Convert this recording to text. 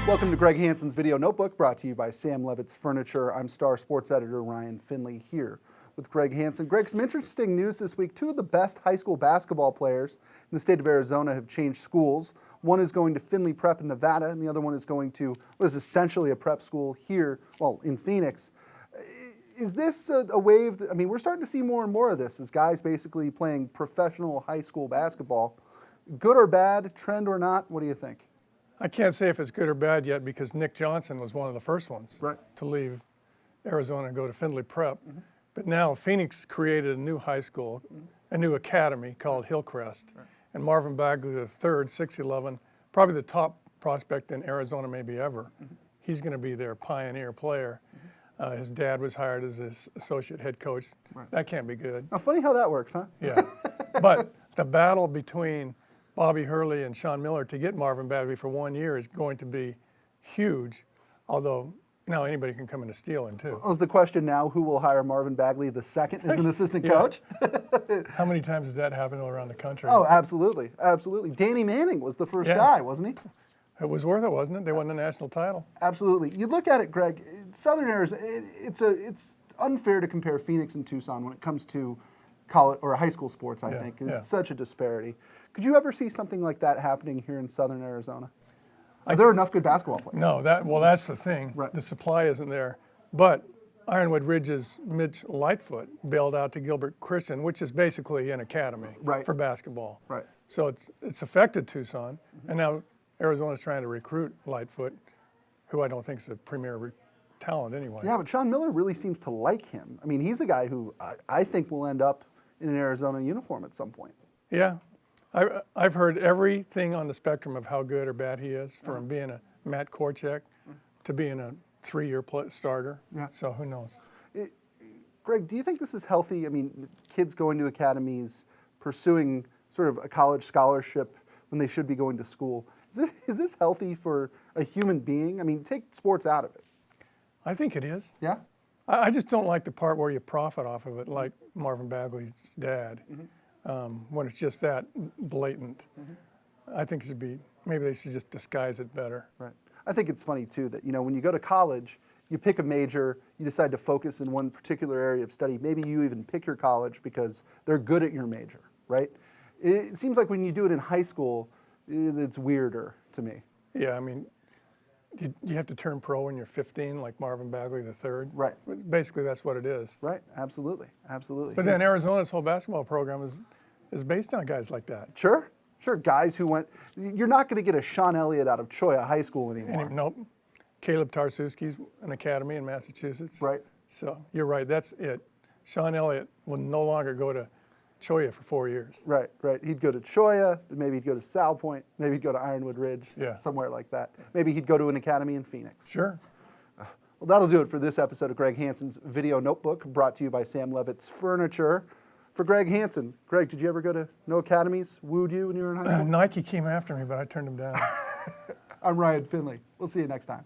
Welcome to Greg Hansen's Video Notebook, brought to you by Sam Levitt's Furniture. I'm Star Sports Editor Ryan Finley here with Greg Hansen. Greg, some interesting news this week. Two of the best high school basketball players in the state of Arizona have changed schools. One is going to Findlay Prep in Nevada, and the other one is going to what is essentially a prep school here, well, in Phoenix. Is this a wave? I mean, we're starting to see more and more of this as guys basically playing professional high school basketball. Good or bad, trend or not, what do you think? I can't say if it's good or bad yet because Nick Johnson was one of the first ones to leave Arizona and go to Findlay Prep. But now Phoenix created a new high school, a new academy called Hillcrest. And Marvin Bagley III, 6'11", probably the top prospect in Arizona maybe ever. He's going to be their pioneer player. His dad was hired as his associate head coach. That can't be good. Now, funny how that works, huh? Yeah. But the battle between Bobby Hurley and Sean Miller to get Marvin Bagley for 1 year is going to be huge, although now anybody can come in and steal him too. Well, is the question now who will hire Marvin Bagley II as an assistant coach? How many times has that happened all around the country? Oh, absolutely, absolutely. Danny Manning was the first guy, wasn't he? It was worth it, wasn't it? They won the national title. Absolutely. You look at it, Greg, Southern Arizona, it's unfair to compare Phoenix and Tucson when it comes to college or high school sports, I think. It's such a disparity. Could you ever see something like that happening here in Southern Arizona? Are there enough good basketball players? No, that's the thing. The supply isn't there. But Ironwood Ridge's Mitch Lightfoot bailed out to Gilbert Christian, which is basically an academy for basketball. So it's affected Tucson, and now Arizona's trying to recruit Lightfoot, who I don't think is a premier talent anyway. Yeah, but Sean Miller really seems to like him. I mean, he's a guy who I think will end up in an Arizona uniform at some point. Yeah. I've heard everything on the spectrum of how good or bad he is, from being a Matt Korchek to being a 3-year starter. So who knows? Greg, do you think this is healthy? I mean, kids going to academies, pursuing sort of a college scholarship when they should be going to school. Is this healthy for a human being? I mean, take sports out of it. I think it is. Yeah? I just don't like the part where you profit off of it, like Marvin Bagley's dad. When it's just that blatant. I think it should be, maybe they should just disguise it better. I think it's funny too that, you know, when you go to college, you pick a major, you decide to focus in one particular area of study. Maybe you even pick your college because they're good at your major, right? It seems like when you do it in high school, it's weirder to me. Yeah, I mean, you have to turn pro when you're 15, like Marvin Bagley III. Basically, that's what it is. Absolutely, absolutely. But then Arizona's whole basketball program is based on guys like that. Sure, guys who went, you're not going to get a Sean Elliott out of Cholla High School anymore. Nope. Caleb Tarsuski's an academy in Massachusetts. So you're right, that's it. Sean Elliott will no longer go to Cholla for 4 years. He'd go to Cholla, maybe he'd go to Sal Point, maybe he'd go to Ironwood Ridge, somewhere like that. Maybe he'd go to an academy in Phoenix. Sure. Well, that'll do it for this episode of Greg Hansen's Video Notebook, brought to you by Sam Levitt's Furniture. For Greg Hansen, Greg, did you ever go to no academies? Wooed you when you were in high school? Nike came after me, but I turned them down. I'm Ryan Finley. We'll see you next time.